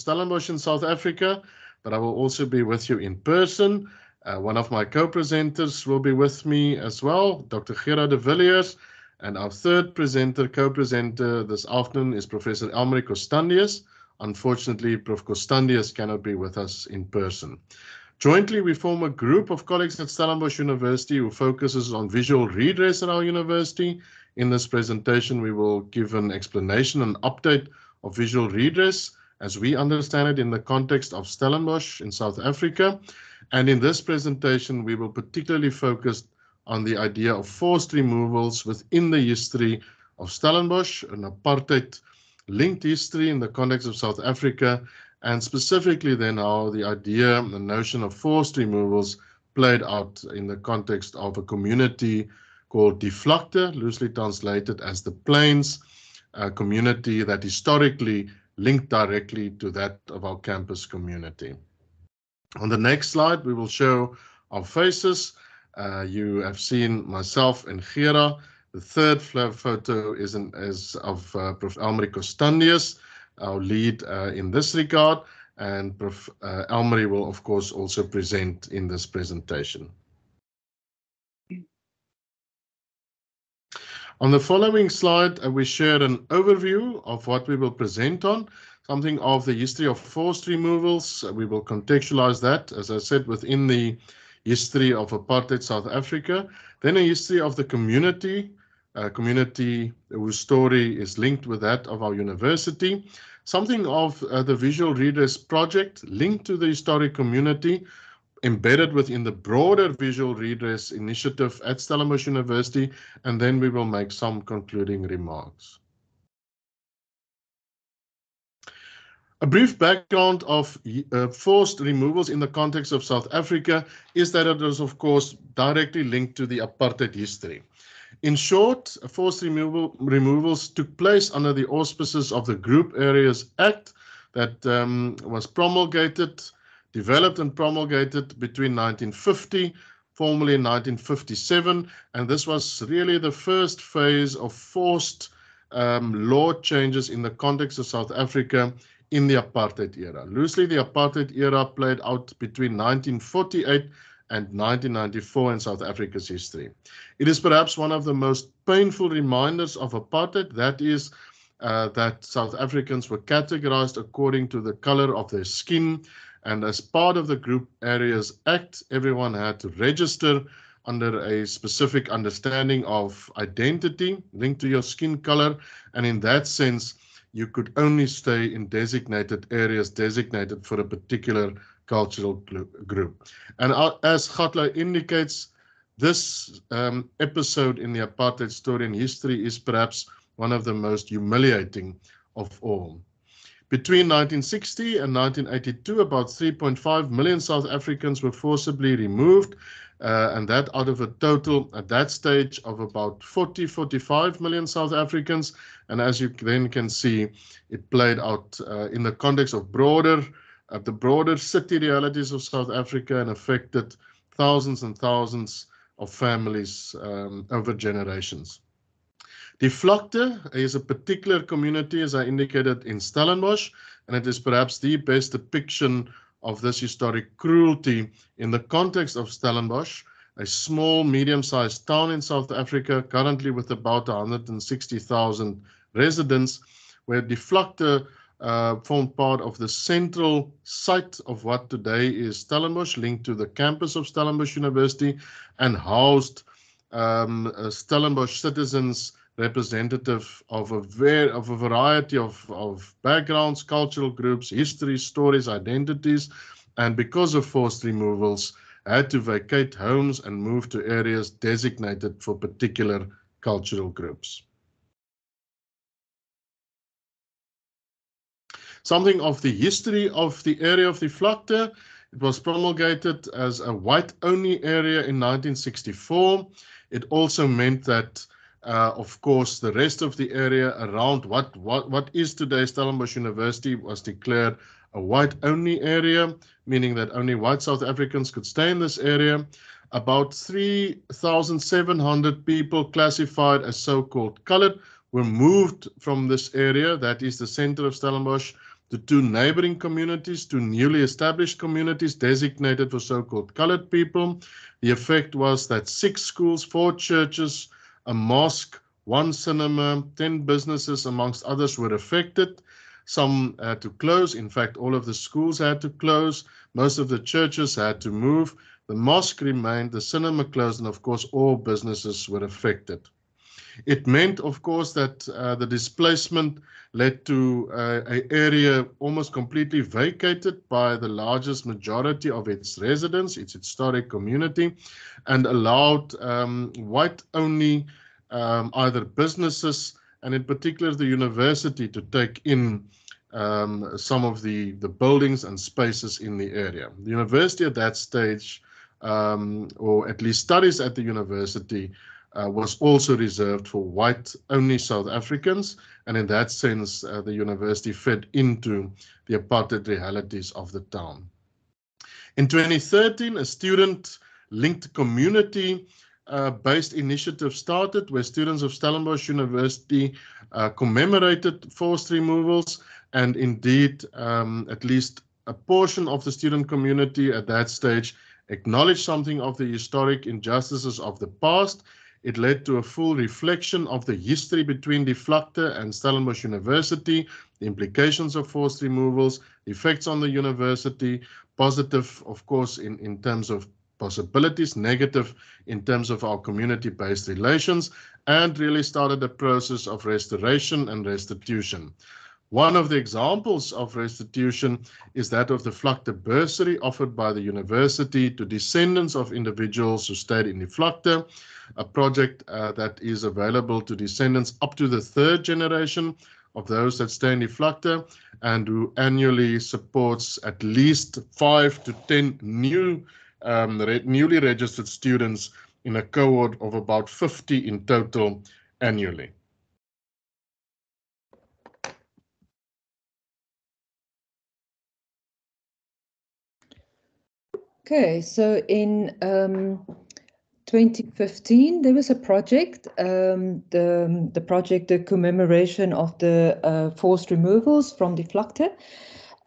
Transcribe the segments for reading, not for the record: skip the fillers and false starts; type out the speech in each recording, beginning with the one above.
Stellenbosch in South Africa, but I will also be with you in person. One of my co-presenters will be with me as well, Dr. Gerard de Villiers, and our third co-presenter this afternoon is Professor Elmarie Costandius. Unfortunately, Prof. Costandius cannot be with us in person. Jointly, we form a group of colleagues at Stellenbosch University who focuses on visual redress at our university. In this presentation, we will give an explanation and update of visual redress as we understand it in the context of Stellenbosch in South Africa. And in this presentation, we will particularly focus on the idea of forced removals within the history of Stellenbosch, an apartheid-linked history in the context of South Africa, and specifically then how the idea, the notion of forced removals played out in the context of a community called die Vlakte, loosely translated as the Plains, a community that historically linked directly to that of our campus community. On the next slide, we will show our faces. You have seen myself and Gerard. The third photo is of Prof. Elmarie Costandius, our lead in this regard, and Prof. Elmarie will of course also present in this presentation. On the following slide, we share an overview of what we will present on, something of the history of forced removals. We will contextualize that, as I said, within the history of apartheid South Africa, then a history of the community, whose story is linked with that of our university, something of the visual redress project linked to the historic community, embedded within the broader visual redress initiative at Stellenbosch University, and then we will make some concluding remarks. A brief background of forced removals in the context of South Africa is that it is, of course, directly linked to the apartheid history. In short, forced removals took place under the auspices of the Group Areas Act that was developed and promulgated between 1950, formally in 1957, and this was really the first phase of forced law changes in the context of South Africa in the apartheid era. Loosely, the apartheid era played out between 1948 and 1994 in South Africa's history. It is perhaps one of the most painful reminders of apartheid, that is, that South Africans were categorized according to the color of their skin, and as part of the Group Areas Act, everyone had to register under a specific understanding of identity linked to your skin color, and in that sense, you could only stay in designated areas designated for a particular cultural group. And as Gatla indicates, this episode in the apartheid story and history is perhaps one of the most humiliating of all. Between 1960 and 1982, about 3.5 million South Africans were forcibly removed, and that out of a total at that stage of about 45 million South Africans. And as you then can see, it played out in the context of the broader city realities of South Africa and affected thousands and thousands of families over generations. Die Vlakte is a particular community, as I indicated, in Stellenbosch, and it is perhaps the best depiction of this historic cruelty in the context of Stellenbosch, a small, medium-sized town in South Africa, currently with about 160,000 residents, where die Vlakte formed part of the central site of what today is Stellenbosch, linked to the campus of Stellenbosch University, and housed Stellenbosch citizens representative of a variety of backgrounds, cultural groups, histories, stories, identities, and because of forced removals, had to vacate homes and move to areas designated for particular cultural groups. Something of the history of the area of die Vlakte. It was promulgated as a white-only area in 1964. It also meant that of course, the rest of the area around what is today Stellenbosch University was declared a white-only area, meaning that only white South Africans could stay in this area. About 3,700 people classified as so-called colored were moved from this area, that is the center of Stellenbosch, the two neighboring communities, two newly established communities designated for so-called colored people. The effect was that 6 schools, 4 churches, a mosque, 1 cinema, 10 businesses, amongst others, were affected. Some had to close. In fact, all of the schools had to close. Most of the churches had to move. The mosque remained, the cinema closed, and of course, all businesses were affected. It meant, of course, that the displacement led to an area almost completely vacated by the largest majority of its residents, its historic community, and allowed white-only either businesses, and in particular the university, to take in some of the buildings and spaces in the area. The university at that stage, or at least studies at the university, was also reserved for white-only South Africans, and in that sense, the university fed into the apartheid realities of the town. In 2013, a student-linked community-based initiative started, where students of Stellenbosch University commemorated forced removals, and indeed, at least a portion of the student community at that stage acknowledged something of the historic injustices of the past. It led to a full reflection of the history between the Vlakte and Stellenbosch University, the implications of forced removals, the effects on the university, positive, of course, in terms of possibilities, negative in terms of our community-based relations, and really started a process of restoration and restitution. One of the examples of restitution is that of the Vlakte bursary offered by the university to descendants of individuals who stayed in the Vlakte, a project that is available to descendants up to the 3rd generation of those that stay in the Vlakte, and who annually supports at least 5 to 10 newly registered students in a cohort of about 50 in total annually. Okay, so in 2015, there was a project, the project, the commemoration of the forced removals from the Vlakte.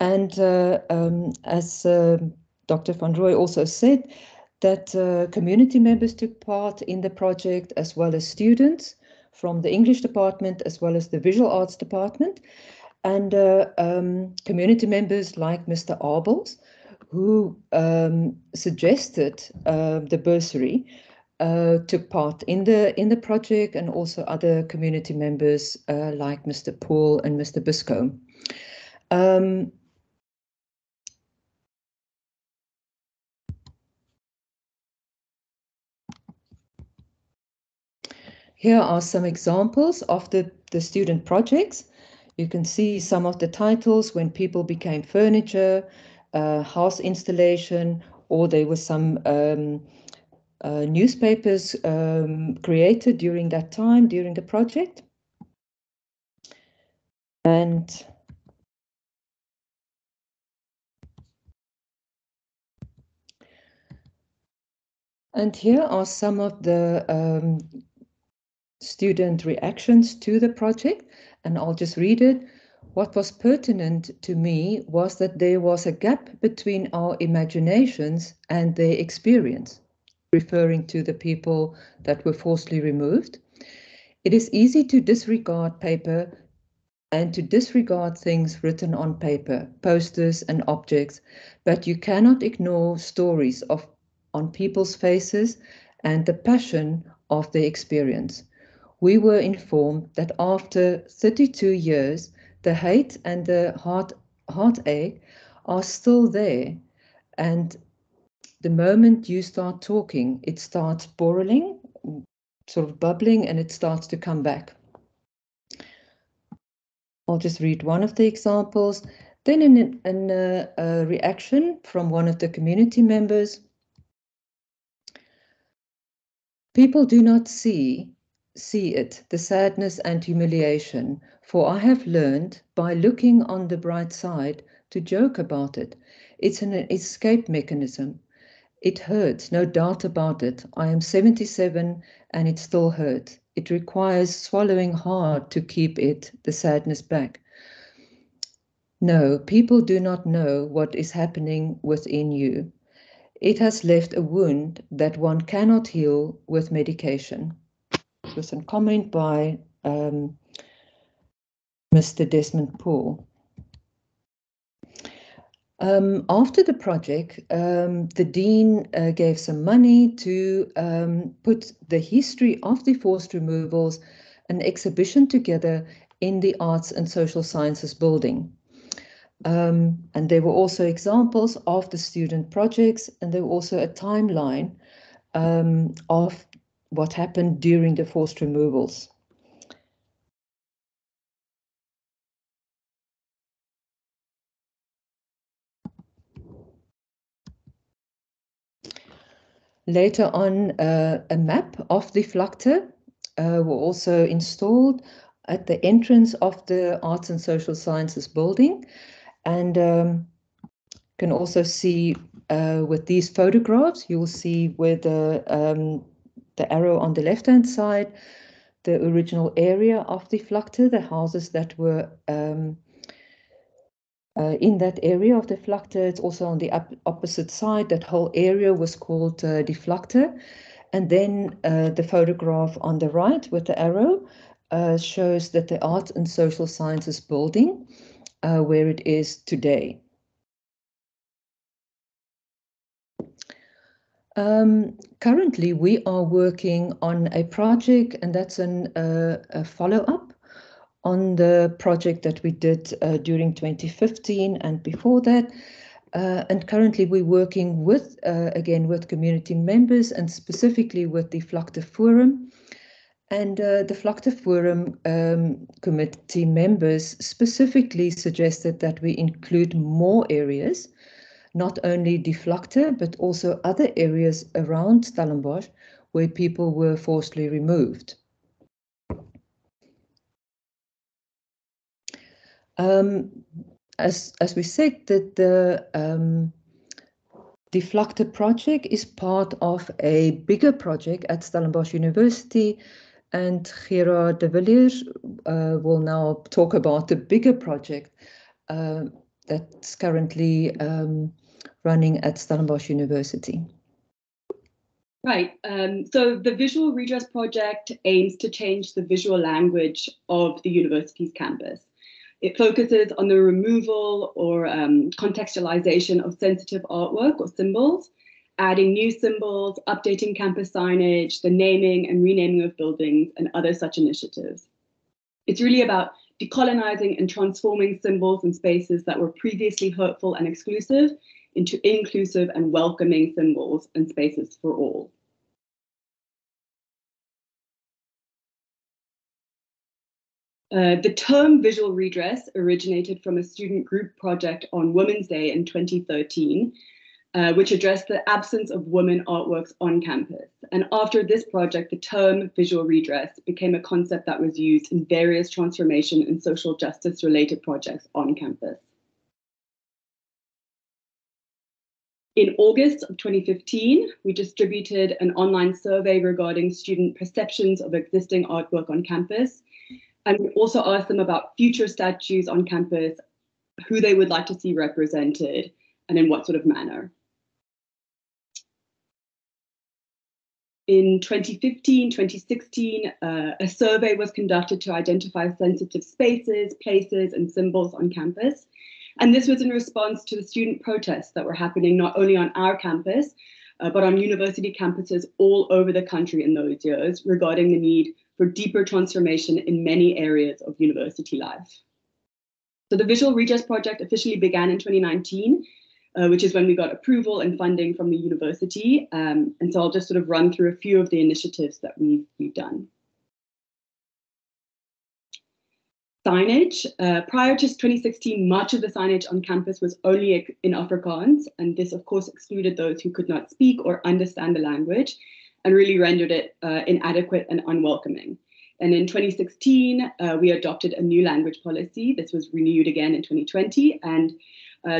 And as Dr. van Rooij also said, that community members took part in the project, as well as students from the English department, as well as the visual arts department. And community members like Mr. Abels, who suggested the bursary, took part in the project, and also other community members like Mr. Paul and Mr. Biscombe. Here are some examples of the student projects. You can see some of the titles: When People Became Furniture, House Installation, or there were some newspapers created during that time, during the project. And here are some of the student reactions to the project, and I'll just read it. What was pertinent to me was that there was a gap between our imaginations and their experience, referring to the people that were forcibly removed. It is easy to disregard paper and to disregard things written on paper, posters and objects, but you cannot ignore stories on people's faces and the passion of their experience. We were informed that after 32 years, the hate and the heartache are still there, and the moment you start talking, it starts boiling, sort of bubbling, and it starts to come back. I'll just read one of the examples. Then in a reaction from one of the community members, people do not see it, the sadness and humiliation, for I have learned by looking on the bright side to joke about it. It's an escape mechanism. It hurts, no doubt about it. I am 77 and it still hurts. It requires swallowing hard to keep the sadness back. No, people do not know what is happening within you. It has left a wound that one cannot heal with medication. This was a comment by Mr. Desmond Paul. After the project, the Dean gave some money to put the history of the forced removals, an exhibition together in the Arts and Social Sciences building. And there were also examples of the student projects, and there was also a timeline of what happened during the forced removals. Later on, a map of the Vlakte were also installed at the entrance of the Arts and Social Sciences building. And can also see with these photographs, you will see where the arrow on the left-hand side, the original area of the Vlakte, the houses that were in that area of the Vlakte. It's also on the opposite side. That whole area was called the Vlakte. And then the photograph on the right with the arrow shows that the Arts and Social Sciences building, where it is today. Currently, we are working on a project, and that's a follow-up on the project that we did during 2015 and before that. And currently, we're working with, again, with community members and specifically with the Vlakte Forum. And the Vlakte Forum committee members specifically suggested that we include more areas, not only the Vlakte, but also other areas around Stellenbosch where people were forcibly removed. As we said, that the Vlakte project is part of a bigger project at Stellenbosch University, and Gerard de Villiers will now talk about the bigger project that's currently running at Stellenbosch University. Right. So the Visual Redress Project aims to change the visual language of the university's campus. It focuses on the removal or contextualization of sensitive artwork or symbols, adding new symbols, updating campus signage, the naming and renaming of buildings, and other such initiatives. It's really about decolonizing and transforming symbols and spaces that were previously hurtful and exclusive into inclusive and welcoming symbols and spaces for all. The term visual redress originated from a student group project on Women's Day in 2013, which addressed the absence of women artworks on campus. And after this project, the term visual redress became a concept that was used in various transformation and social justice related projects on campus. In August of 2015, we distributed an online survey regarding student perceptions of existing artwork on campus. And we also asked them about future statues on campus, who they would like to see represented, and in what sort of manner. In 2015, 2016, a survey was conducted to identify sensitive spaces, places, and symbols on campus. And this was in response to the student protests that were happening not only on our campus, but on university campuses all over the country in those years regarding the need for deeper transformation in many areas of university life. So the Visual Redress Project officially began in 2019, which is when we got approval and funding from the university. And so I'll just sort of run through a few of the initiatives that we've done. Signage. Prior to 2016, much of the signage on campus was only in Afrikaans, and this of course excluded those who could not speak or understand the language and really rendered it inadequate and unwelcoming. And in 2016, we adopted a new language policy. This was renewed again in 2020, and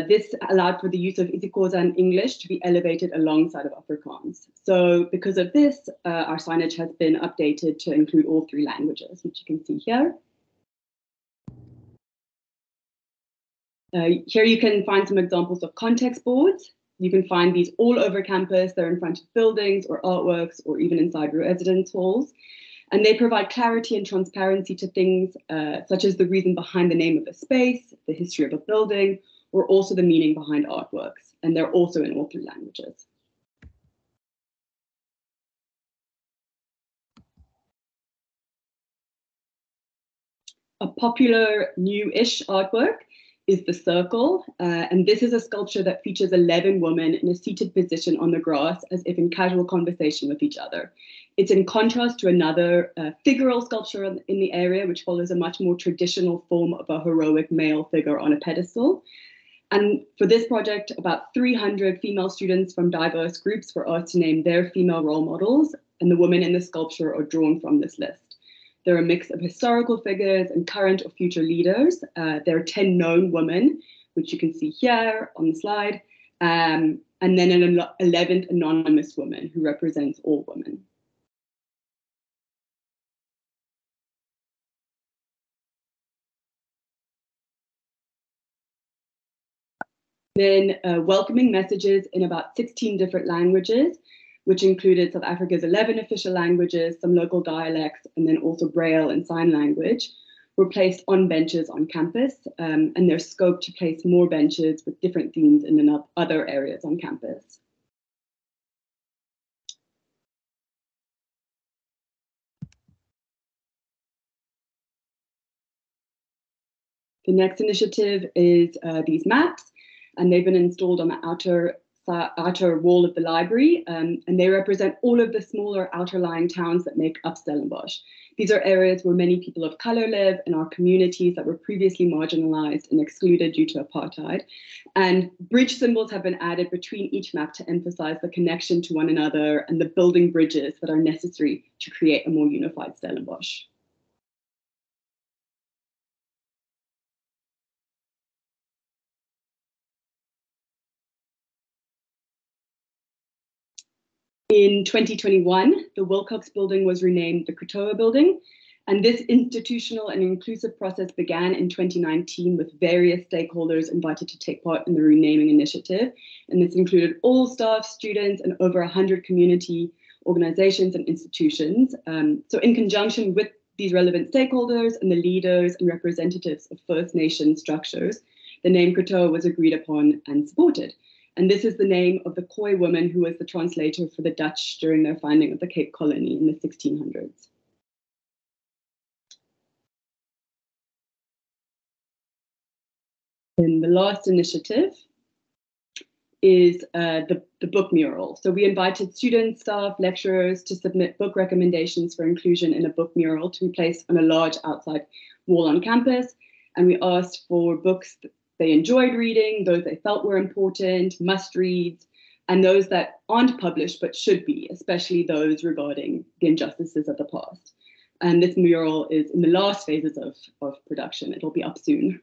this allowed for the use of isiXhosa and English to be elevated alongside of Afrikaans. So because of this, our signage has been updated to include all three languages, which you can see here. Here you can find some examples of context boards. You can find these all over campus. They're in front of buildings or artworks or even inside residence halls. And they provide clarity and transparency to things such as the reason behind the name of a space, the history of a building, or also the meaning behind artworks. And they're also in all three languages. A popular new-ish artwork is The Circle, and this is a sculpture that features 11 women in a seated position on the grass as if in casual conversation with each other. It's in contrast to another figural sculpture in the area, which follows a much more traditional form of a heroic male figure on a pedestal. And for this project, about 300 female students from diverse groups were asked to name their female role models, and the women in the sculpture are drawn from this list. They're a mix of historical figures and current or future leaders. There are 10 known women, which you can see here on the slide, and then an 11th anonymous woman who represents all women. Then welcoming messages in about 16 different languages, which included South Africa's 11 official languages, some local dialects, and then also Braille and sign language, were placed on benches on campus, and there's scope to place more benches with different themes in other areas on campus. The next initiative is these maps, and they've been installed on the outer wall of the library, and they represent all of the smaller outer-lying towns that make up Stellenbosch. These are areas where many people of color live and are communities that were previously marginalized and excluded due to apartheid. And bridge symbols have been added between each map to emphasize the connection to one another and the building bridges that are necessary to create a more unified Stellenbosch. In 2021, the Wilcox building was renamed the Krotoa building, and this institutional and inclusive process began in 2019 with various stakeholders invited to take part in the renaming initiative. And this included all staff, students, and over 100 community organizations and institutions. So in conjunction with these relevant stakeholders and the leaders and representatives of First Nation structures, the name Krotoa was agreed upon and supported. And this is the name of the Khoi woman who was the translator for the Dutch during their founding of the Cape Colony in the 1600s. And the last initiative is the book mural. So we invited students, staff, lecturers to submit book recommendations for inclusion in a book mural to be placed on a large outside wall on campus. And we asked for books they enjoyed reading, those they felt were important, must-reads, and those that aren't published but should be, especially those regarding the injustices of the past. And this mural is in the last phases of production. It'll be up soon.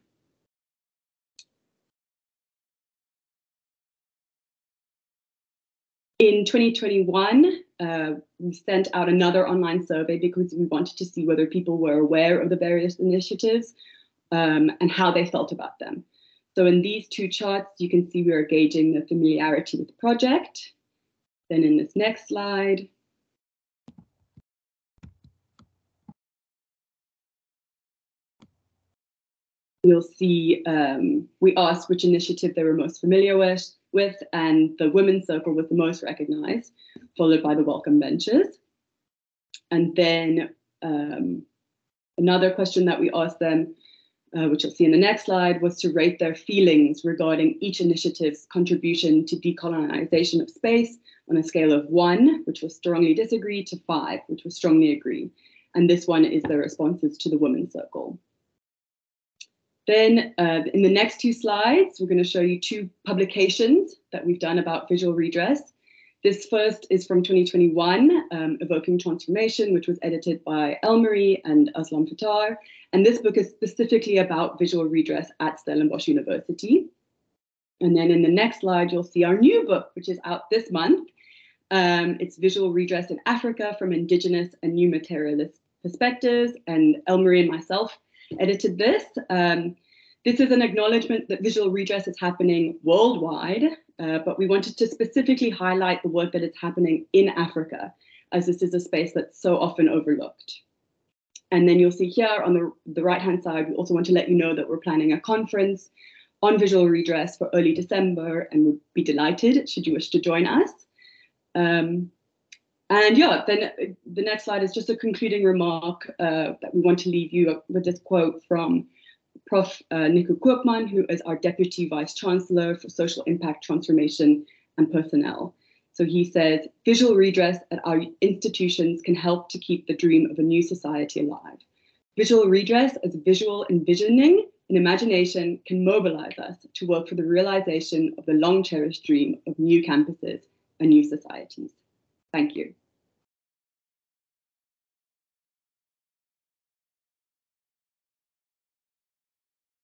In 2021, we sent out another online survey because we wanted to see whether people were aware of the various initiatives and how they felt about them. So in these two charts, you can see we are gauging the familiarity with the project. Then in this next slide, you'll see we asked which initiative they were most familiar with, and the Women's Circle was the most recognized, followed by the welcome benches. And then another question that we asked them, which you'll see in the next slide, was to rate their feelings regarding each initiative's contribution to decolonization of space on a scale of 1, which was strongly disagree, to 5, which was strongly agree. And this one is their responses to the Women's Circle. Then in the next two slides, we're going to show you two publications that we've done about visual redress. This first is from 2021, Evoking Transformation, which was edited by Elmarie and Aslam Fattar. And this book is specifically about visual redress at Stellenbosch University. And then in the next slide, you'll see our new book, which is out this month. It's Visual Redress in Africa from Indigenous and New Materialist Perspectives. And Elmarie and myself edited this. This is an acknowledgement that visual redress is happening worldwide, but we wanted to specifically highlight the work that is happening in Africa, as this is a space that's so often overlooked. And then you'll see here on the right-hand side, we also want to let you know that we're planning a conference on visual redress for early December, and would be delighted should you wish to join us. And yeah, then the next slide is just a concluding remark that we want to leave you with this quote from Prof. Nico Koopman, who is our Deputy Vice Chancellor for Social Impact Transformation and Personnel. So he says, visual redress at our institutions can help to keep the dream of a new society alive. Visual redress as visual envisioning and imagination can mobilize us to work for the realization of the long-cherished dream of new campuses and new societies. Thank you.